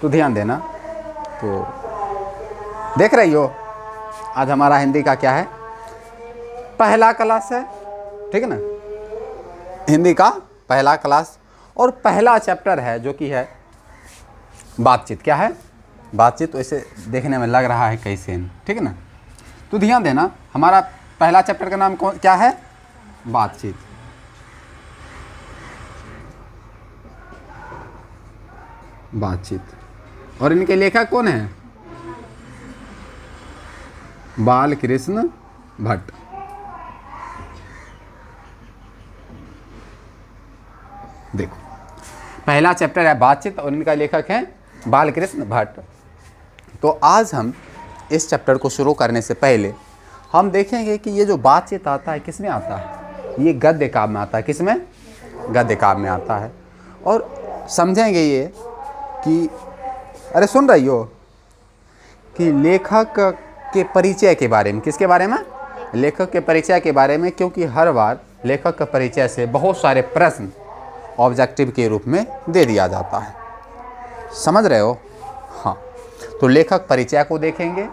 तो ध्यान देना। तो देख रही हो आज हमारा हिंदी का क्या है, पहला क्लास है, ठीक है ना, हिंदी का पहला क्लास और पहला चैप्टर है जो कि है बातचीत। क्या है? बातचीत। वैसे देखने में लग रहा है कैसे, ठीक है ना। तो ध्यान देना हमारा पहला चैप्टर का नाम कौन क्या है? बातचीत। बातचीत। और इनके लेखक कौन है? बालकृष्ण भट्ट। देखो पहला चैप्टर है बातचीत और इनका लेखक है बालकृष्ण भट्ट। तो आज हम इस चैप्टर को शुरू करने से पहले हम देखेंगे कि ये जो बातचीत आता है किसमें आता है? ये गद्य काव्य में आता है। किसमें? गद्य काव्य में आता है। और समझेंगे ये कि अरे सुन रही हो कि लेखक के परिचय के बारे में। किसके बारे में? लेखक के परिचय के बारे में, क्योंकि हर बार लेखक के परिचय से बहुत सारे प्रश्न ऑब्जेक्टिव के रूप में दे दिया जाता है। समझ रहे हो? हाँ। तो लेखक परिचय को देखेंगे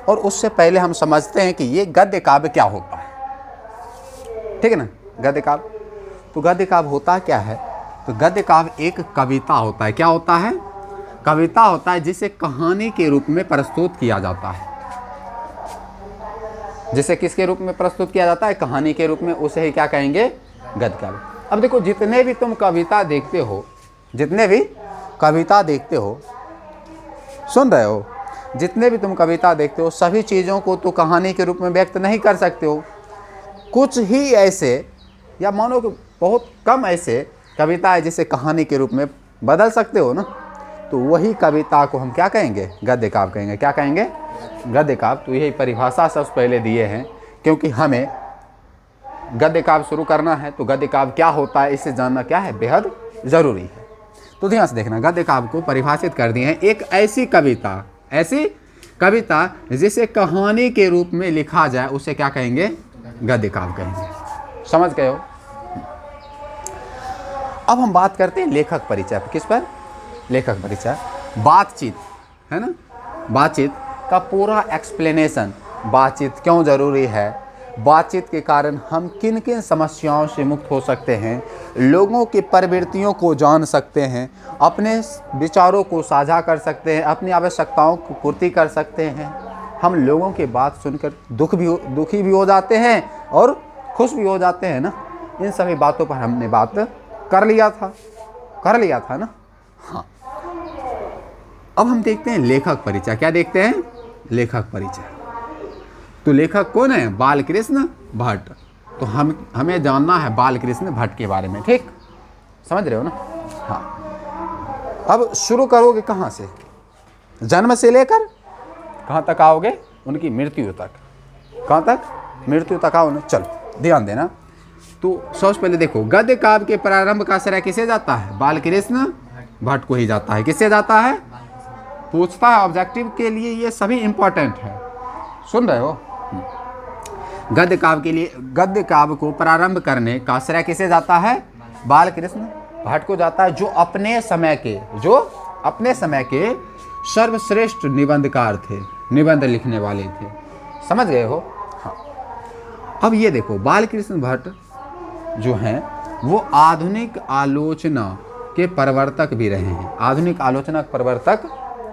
और उससे पहले हम समझते हैं कि ये गद्य काव्य क्या होता है, ठीक है ना। गद्य काव्य, तो गद्य काव्य होता क्या है? तो गद्य काव्य एक कविता होता है। क्या होता है? कविता होता है जिसे कहानी के रूप में प्रस्तुत किया जाता है। जिसे किसके रूप में प्रस्तुत किया जाता है? कहानी के रूप में। उसे ही क्या कहेंगे? गद्य काव्य। अब देखो जितने भी तुम कविता देखते हो, जितने भी कविता देखते हो, सुन रहे हो, जितने भी तुम कविता देखते हो सभी चीज़ों को तो कहानी के रूप में व्यक्त नहीं कर सकते हो। कुछ ही ऐसे, या मानो कि बहुत कम ऐसे कविता है जिसे कहानी के रूप में बदल सकते हो ना, तो वही कविता को हम क्या कहेंगे? गद्य काव्य कहेंगे। क्या कहेंगे? गद्य काव्य। तो यही परिभाषा सबसे पहले दिए हैं, क्योंकि हमें गद्य काव्य शुरू करना है तो गद्य काव्य क्या होता है इसे जानना क्या है? बेहद ज़रूरी है। तो ध्यान से देखना, गद्य काव्य को परिभाषित कर दिए हैं, एक ऐसी कविता जिसे कहानी के रूप में लिखा जाए उसे क्या कहेंगे? गद्य काव्य कहेंगे। समझ गए हो? अब हम बात करते हैं लेखक परिचय पर। किस पर? लेखक परिचय। बातचीत है ना, बातचीत का पूरा एक्सप्लेनेशन, बातचीत क्यों ज़रूरी है, बातचीत के कारण हम किन किन समस्याओं से मुक्त हो सकते हैं, लोगों की प्रवृत्तियों को जान सकते हैं, अपने विचारों को साझा कर सकते हैं, अपनी आवश्यकताओं को पूर्ति कर सकते हैं। हम लोगों की बात सुनकर दुखी भी हो जाते हैं और खुश भी हो जाते हैं ना। इन सभी बातों पर हमने बात कर लिया था ना। हाँ। अब हम देखते हैं लेखक परिचय। क्या देखते हैं? लेखक परिचय। तो लेखक कौन है? बालकृष्ण भट्ट। तो हमें जानना है बालकृष्ण भट्ट के बारे में, ठीक? समझ रहे हो ना? हाँ। अब शुरू करोगे कहाँ से? जन्म से लेकर कहाँ तक आओगे? उनकी मृत्यु तक। कहाँ तक? मृत्यु तक आओ ना। चलो ध्यान देना। तो सबसे पहले देखो, गद्य काव्य के प्रारंभ का श्रेय किसे जाता है? बालकृष्ण भट्ट को ही जाता है। किससे जाता है? पूछता है ऑब्जेक्टिव के लिए, ये सभी इंपॉर्टेंट है। सुन रहे हो? गद्य काव्य के लिए, गद्य काव्य को प्रारंभ करने का श्रेय किसे जाता है? बालकृष्ण भट्ट को जाता है, जो अपने समय के सर्वश्रेष्ठ निबंधकार थे, निबंध लिखने वाले थे। समझ गए हो? हाँ। अब ये देखो, बालकृष्ण भट्ट जो हैं वो आधुनिक आलोचना के प्रवर्तक भी रहे हैं। आधुनिक आलोचना के प्रवर्तक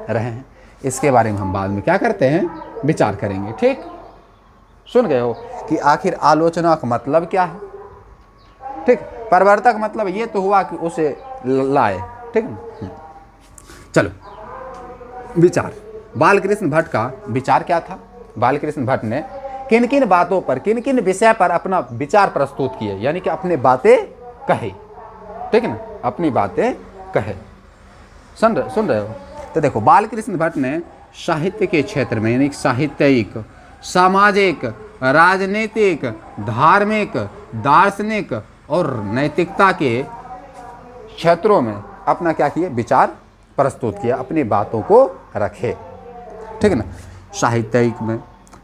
रहे हैं। इसके बारे में हम बाद में क्या करते हैं? विचार करेंगे, ठीक? सुन गए हो कि आखिर आलोचना का मतलब क्या है, ठीक? प्रवर्तक मतलब ये तो हुआ कि उसे लाए, ठीक? चलो विचार। बालकृष्ण भट्ट का विचार क्या था? बालकृष्ण भट्ट ने किन किन बातों पर, किन किन विषय पर अपना विचार प्रस्तुत किए, यानी कि अपने बातें कहे, ठीक है ना? अपनी बातें कहे। सुन रहे हो? तो देखो, बालकृष्ण भट्ट ने साहित्य के क्षेत्र में, यानी साहित्यिक, सामाजिक, राजनीतिक, धार्मिक, दार्शनिक और नैतिकता के क्षेत्रों में अपना क्या किए? विचार प्रस्तुत किया, अपनी बातों को रखे, ठीक है ना? साहित्यिक में,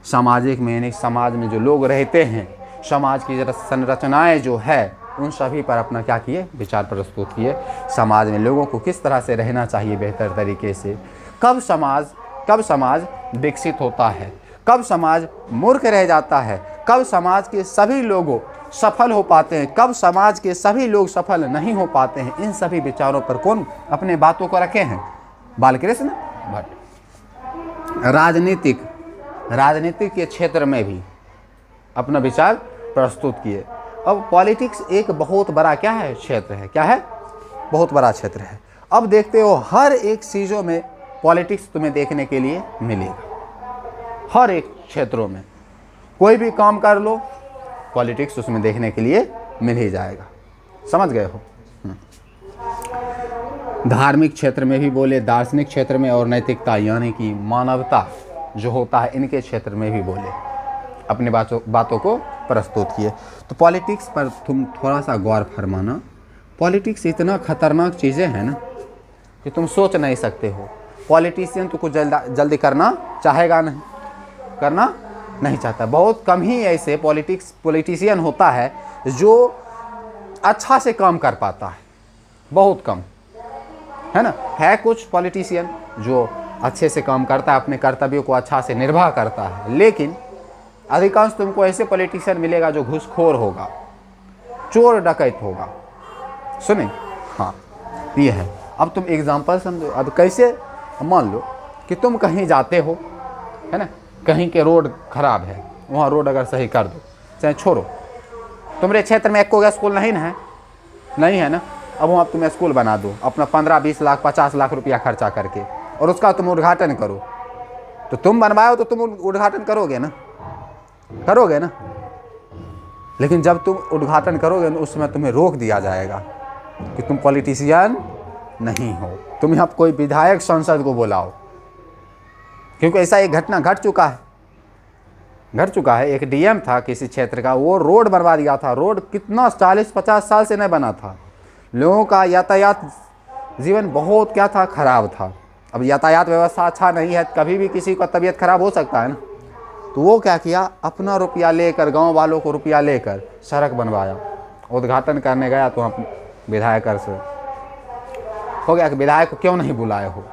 सामाजिक में, यानी समाज में जो लोग रहते हैं, समाज की संरचनाएं जो है उन सभी पर अपना क्या किए, विचार प्रस्तुत किए। समाज में लोगों को किस तरह से रहना चाहिए बेहतर तरीके से, कब समाज विकसित होता है, कब समाज मूर्ख रह जाता है, कब समाज के सभी लोग सफल हो पाते हैं, कब समाज के सभी लोग सफल नहीं हो पाते हैं, इन सभी विचारों पर कौन अपने बातों को रखे हैं, बालकृष्ण भट्ट। राजनीतिक के क्षेत्र में भी अपना विचार प्रस्तुत किए। अब पॉलिटिक्स एक बहुत बड़ा क्या है, क्षेत्र है, क्या है, बहुत बड़ा क्षेत्र है। अब देखते हो हर एक चीज़ों में पॉलिटिक्स तुम्हें देखने के लिए मिलेगा, हर एक क्षेत्रों में कोई भी काम कर लो पॉलिटिक्स उसमें देखने के लिए मिल ही जाएगा, समझ गए हो। धार्मिक क्षेत्र में भी बोले, दार्शनिक क्षेत्र में, और नैतिकता यानी कि मानवता जो होता है इनके क्षेत्र में भी बोले, अपनी बातों को प्रस्तुत किए। तो पॉलिटिक्स पर तुम थोड़ा सा गौर फरमाना। पॉलिटिक्स इतना खतरनाक चीज़ें हैं ना कि तुम सोच नहीं सकते हो। पॉलिटिशियन तो कुछ जल्दी करना चाहेगा नहीं, करना नहीं चाहता। बहुत कम ही ऐसे पॉलिटिशियन होता है जो अच्छा से काम कर पाता है, बहुत कम है ना। है कुछ पॉलिटिशियन जो अच्छे से काम करता है, अपने कर्तव्यों को अच्छा से निर्वाह करता है, लेकिन अधिकांश तुमको ऐसे पॉलिटिशियन मिलेगा जो घूसखोर होगा, चोर डकैत होगा। सुने, हाँ ये है। अब तुम एग्जाम्पल समझो। अब कैसे, मान लो कि तुम कहीं जाते हो, है ना, कहीं के रोड खराब है, वहाँ रोड अगर सही कर दो, चाहे छोड़ो, तुम्हारे क्षेत्र में एक को स्कूल नहीं है ना, अब वहाँ तुम स्कूल बना दो अपना 15-20 लाख 50 लाख रुपया खर्चा करके, और उसका तुम उद्घाटन करो, तो तुम बनवाओ तो तुम उद्घाटन करोगे ना। लेकिन जब तुम उद्घाटन करोगे ना, उस समय तुम्हें रोक दिया जाएगा कि तुम पॉलिटिशियन नहीं हो, तुम यहाँ कोई विधायक सांसद को बुलाओ, क्योंकि ऐसा एक घटना घट चुका है। एक डीएम था किसी क्षेत्र का, वो रोड बनवा दिया था। रोड कितना 40-50 साल से नहीं बना था। लोगों का यातायात जीवन बहुत क्या था, खराब था। अब यातायात व्यवस्था अच्छा नहीं है, कभी भी किसी का तबीयत खराब हो सकता है ना। तो वो क्या किया, अपना रुपया लेकर, गांव वालों को रुपया लेकर सड़क बनवाया। उद्घाटन करने गया तो वहाँ विधायक से हो गया कि विधायक को क्यों नहीं बुलाए हो।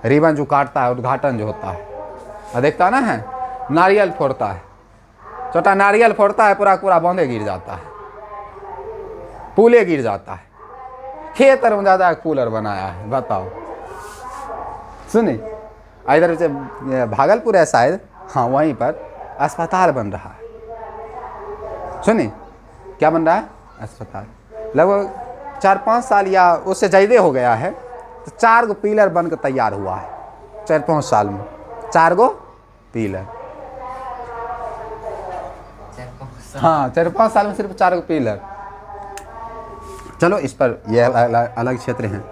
रिबन जो काटता है, उद्घाटन जो होता है, देखता ना है, नारियल फोड़ता है, छोटा नारियल फोड़ता है, पूरा बांधे गिर जाता है, पुले गिर जाता है। खेत में ज़्यादा एक पुलर बनाया है, बताओ। सुने, इधर से भागलपुर है शायद, हाँ वहीं पर अस्पताल बन रहा है। सुनिए, क्या बन रहा है, अस्पताल। लगभग 4-5 साल या उससे ज़्यादा हो गया है, तो 4 गो पिलर बनकर तैयार हुआ है 4-5 साल में। 4 गो पिलर, हाँ 4-5 साल में सिर्फ 4 गो पिलर। चलो इस पर यह अलग क्षेत्र हैं।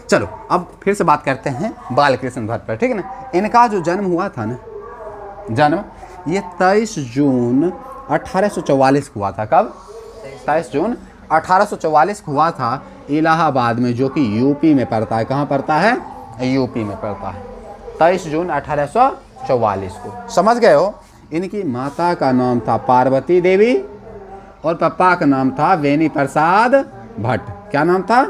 चलो अब फिर से बात करते हैं बालकृष्ण भट्ट पर, ठीक है ना। इनका जो जन्म हुआ था ना, ये 23 जून 1844 हुआ था। कब? 23 जून 1844 हुआ था, इलाहाबाद में, जो कि यूपी में पड़ता है। कहाँ पड़ता है? यूपी में पड़ता है। 23 जून 1844 को, समझ गए हो। इनकी माता का नाम था पार्वती देवी और पापा का नाम था बेनी प्रसाद भट्ट। क्या नाम था?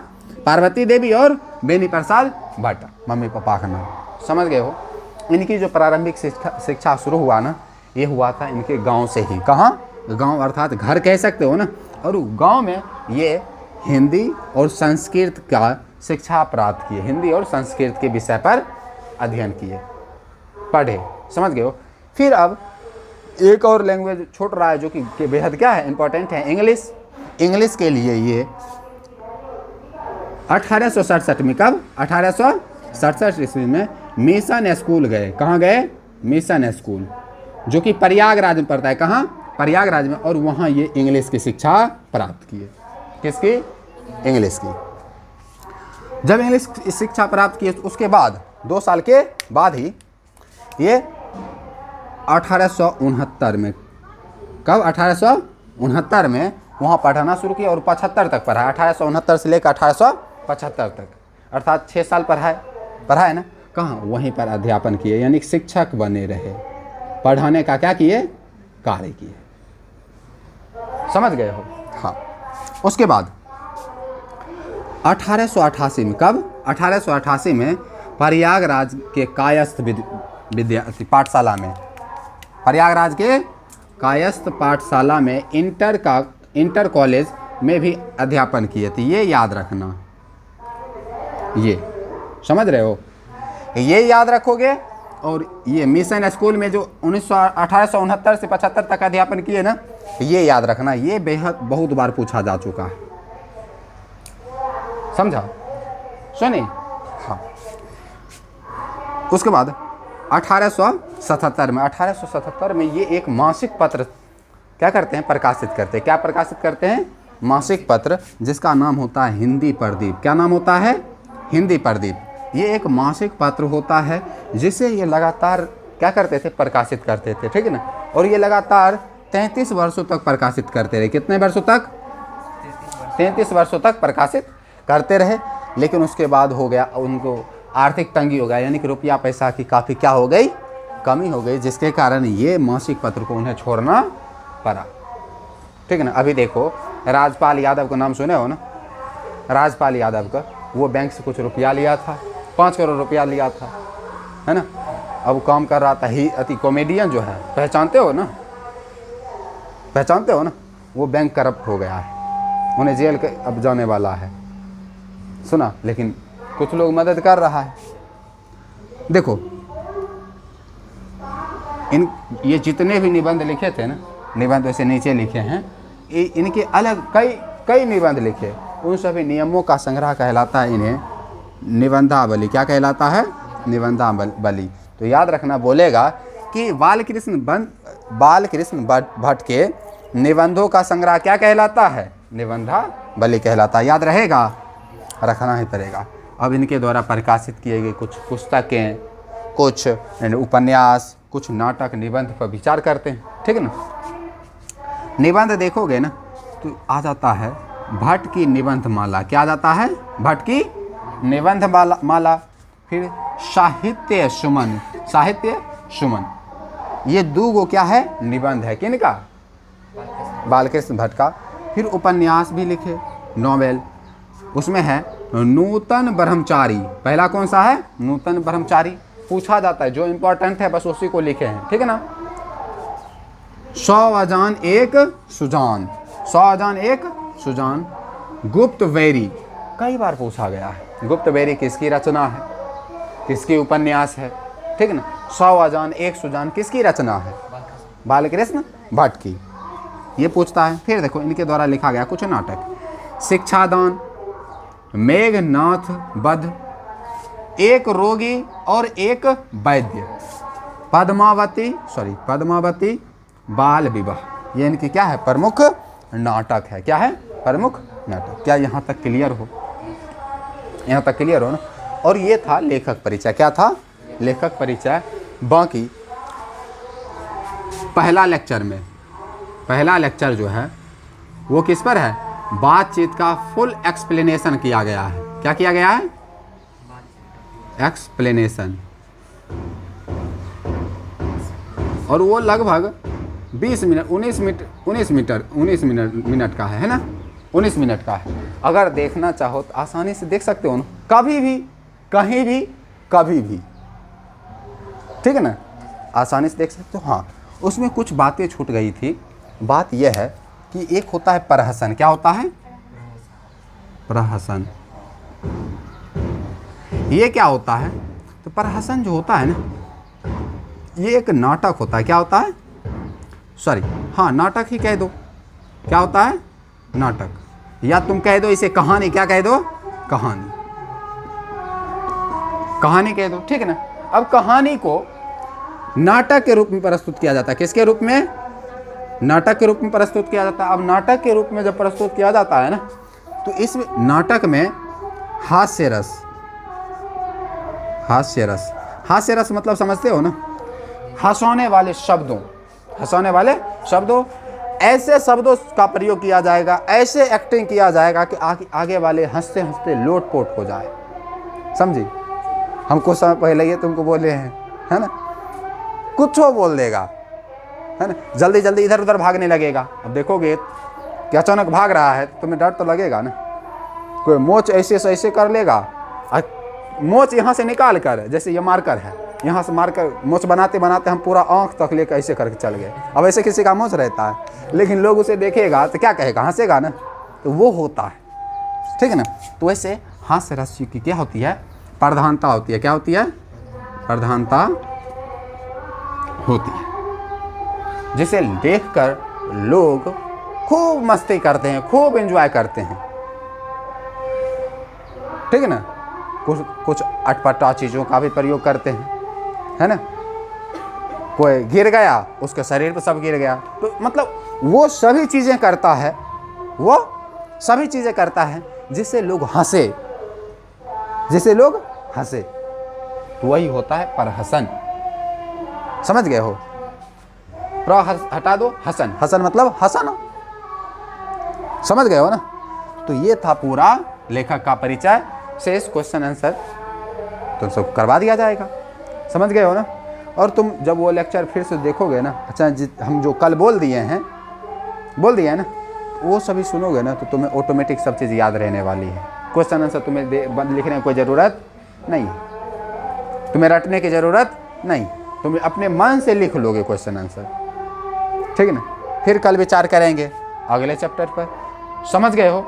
पार्वती देवी और बेनी प्रसाद भट्ट, मम्मी पापा का नाम, समझ गए हो। इनकी जो प्रारंभिक शिक्षा शुरू हुआ ना, ये हुआ था इनके गांव से ही। कहाँ? गांव अर्थात घर कह सकते हो ना। और गांव में ये हिंदी और संस्कृत का शिक्षा प्राप्त किए, हिंदी और संस्कृत के विषय पर अध्ययन किए, पढ़े, समझ गए हो। फिर अब एक और लैंग्वेज छूट रहा है जो कि बेहद क्या है, इंपॉर्टेंट है, इंग्लिश। इंग्लिश के लिए ये 1867 में, कब? 1867 ईस्वी में मिशन स्कूल गए। कहाँ गए? मिशन स्कूल, जो कि प्रयागराज में पड़ता है। कहाँ? प्रयागराज में। और वहाँ ये इंग्लिश की शिक्षा प्राप्त किए। किसकी? इंग्लिश की। जब इंग्लिश की शिक्षा प्राप्त किए, उसके बाद 2 साल के बाद ही ये 1869 में, कब? 1869 में वहाँ पढ़ाना शुरू किया और 75 तक पढ़ा। 1869 से लेकर 1875 तक, अर्थात 6 साल पढ़ा है ना। कहाँ? वहीं पर अध्यापन किए, यानी शिक्षक बने रहे, पढ़ाने का क्या किए? कार्य किए, समझ गए हो। हाँ, उसके बाद 1888 में, कब 1888 में प्रयागराज के कायस्थ विद्यार्थी पाठशाला में, प्रयागराज के कायस्थ पाठशाला में इंटर कॉलेज में भी अध्यापन किए थे। ये याद रखना, ये समझ रहे हो, ये याद रखोगे। और ये मिशन स्कूल में जो 1869 से 75 तक अध्यापन किए ना, ये याद रखना, ये बेहद बहुत बार पूछा जा चुका है, समझा? सुनिए, हाँ। उसके बाद 1877 में ये एक मासिक पत्र क्या करते हैं, प्रकाशित करते हैं। क्या प्रकाशित करते हैं? मासिक पत्र, जिसका नाम होता है हिंदी प्रदीप। क्या नाम होता है? हिंदी प्रदीप। ये एक मासिक पत्र होता है जिसे ये लगातार क्या करते थे, प्रकाशित करते थे, ठीक है ना। और ये लगातार 33 वर्षों तक प्रकाशित करते रहे। कितने वर्षों तक? 33 वर्षों तक प्रकाशित करते रहे। लेकिन उसके बाद हो गया, उनको आर्थिक तंगी हो गया, यानी कि रुपया पैसा की काफ़ी क्या हो गई, कमी हो गई, जिसके कारण ये मासिक पत्र को उन्हें छोड़ना पड़ा, ठीक है ना। अभी देखो, राजपाल यादव का नाम सुने हो ना, राजपाल यादव का, वो बैंक से कुछ रुपया लिया था, 5 करोड़ रुपया लिया था, है ना। अब काम कर रहा था ही अति कॉमेडियन जो है, पहचानते हो ना, पहचानते हो ना, वो बैंक करप्ट हो गया है, उन्हें जेल के अब जाने वाला है, सुना। लेकिन कुछ लोग मदद कर रहा है। देखो, ये जितने भी निबंध लिखे थे ना, निबंध ऐसे नीचे लिखे हैं, इनके अलग कई निबंध लिखे, उन सभी नियमों का संग्रह कहलाता है इन्हें निबंधावली। क्या कहलाता है? निबंधावली। तो याद रखना, बोलेगा कि बालकृष्ण भट्ट के निबंधों का संग्रह क्या कहलाता है? निबंधावली कहलाता है। याद रहेगा, रखना ही पड़ेगा। अब इनके द्वारा प्रकाशित किए गए कुछ पुस्तकें, कुछ उपन्यास, कुछ नाटक, निबंध पर विचार करते हैं, ठीक है ना। निबंध देखोगे ना तो आ जाता है भट्ट की निबंध माला। क्या आ जाता है? भट्ट की निबंध माला। फिर साहित्य सुमन, साहित्य सुमन, ये दो क्या है, निबंध है। किनका? बालकृष्ण भट्ट का। फिर उपन्यास भी लिखे, नॉवेल, उसमें है नूतन ब्रह्मचारी। पहला कौन सा है? नूतन ब्रह्मचारी। पूछा जाता है, जो इंपॉर्टेंट है बस उसी को लिखे हैं, ठीक है ना। 100 अजान एक सुजान, 100 अजान एक सुजान। गुप्त बैरी, कई बार पूछा गया है, गुप्त बैरी किसकी रचना है, किसकी उपन्यास है, ठीक है ना। 100 अजान एक सुजान किसकी रचना है? बालकृष्ण भट्ट की, ये पूछता है। फिर देखो, इनके द्वारा लिखा गया कुछ नाटक, शिक्षादान, मेघनाथ वध, एक रोगी और एक वैद्य, पद्मावती बाल विवाह, ये इनकी क्या है, प्रमुख नाटक है। क्या है? प्रमुख नाटक। क्या यहाँ तक क्लियर हो? यहाँ तक क्लियर हो ना। और ये था लेखक परिचय। क्या था? लेखक परिचय। बाकी पहला लेक्चर जो है वो किस पर है? बातचीत का फुल एक्सप्लेनेशन किया गया है। क्या किया गया है? एक्सप्लेनेशन। और वो लगभग 20 मिनट 19 मिनट का है ना, 19 मिनट का है। अगर देखना चाहो तो आसानी से देख सकते हो ना, कभी भी, कहीं भी, कभी भी, ठीक है ना, आसानी से देख सकते हो। हाँ, उसमें कुछ बातें छूट गई थी। बात यह है कि एक होता है प्रहसन। क्या होता है? प्रहसन। ये क्या होता है? तो प्रहसन जो होता है ना, ये एक नाटक होता है। क्या होता है? हाँ, नाटक ही कह दो। क्या होता है? नाटक। या तुम कह दो इसे कहानी। क्या कह दो? कहानी कह दो, ठीक है ना। अब कहानी को नाटक के रूप में प्रस्तुत किया जाता है। किसके रूप में? नाटक के रूप में प्रस्तुत किया जाता है। अब नाटक के रूप में जब प्रस्तुत किया जाता है ना, तो इस नाटक में हास्य रस मतलब समझते हो ना, हंसाने वाले शब्दों, ऐसे शब्दों का प्रयोग किया जाएगा, ऐसे एक्टिंग किया जाएगा कि आगे वाले हंसते हंसते लोटपोट हो जाए। समझी? हम कुछ समय पहले ये तुमको बोले हैं, है ना, कुछ वो बोल देगा, है ना, जल्दी जल्दी इधर उधर भागने लगेगा। अब देखोगे कि अचानक भाग रहा है तो तुम्हें डर तो लगेगा ना। कोई मोच ऐसे से ऐसे कर लेगा, मोच यहाँ से निकाल कर, जैसे ये मार्कर है, यहाँ से मार्कर मोच बनाते बनाते हम पूरा आँख तक लेकर ऐसे करके चल गए। अब ऐसे किसी का मोच रहता है, लेकिन लोग उसे देखेगा तो क्या कहेगा, हंसेगा ना, तो वो होता है, ठीक है ना। तो वैसे हास्य रस की क्या होती है, प्रधानता होती है। क्या होती है, प्रधानता होती है, जिसे देखकर लोग खूब मस्ती करते हैं, खूब एंजॉय करते हैं, ठीक है ना। कुछ अटपटा चीज़ों का भी प्रयोग करते हैं, है ना। कोई गिर गया, उसके शरीर पर सब गिर गया, तो मतलब वो सभी चीज़ें करता है, वो सभी चीज़ें करता है जिससे लोग हंसे, जिससे लोग हंसे, तो वही होता है प्रहसन। समझ गए हो, हटा दो हसन, हसन मतलब हंसना, समझ गए हो ना। तो ये था पूरा लेखक का परिचय। शेष क्वेश्चन आंसर तुम सब करवा दिया जाएगा, समझ गए हो ना। और तुम जब वो लेक्चर फिर से देखोगे ना, अच्छा हम जो कल बोल दिए हैं ना, वो सभी सुनोगे ना, तो तुम्हें ऑटोमेटिक सब चीज़ याद रहने वाली है। क्वेश्चन आंसर तुम्हें लिखने की कोई ज़रूरत नहीं, तुम्हें रटने की ज़रूरत नहीं, तुम अपने मन से लिख लोगे क्वेश्चन आंसर, ठीक है ना। फिर कल विचार करेंगे अगले चैप्टर पर, समझ गए हो।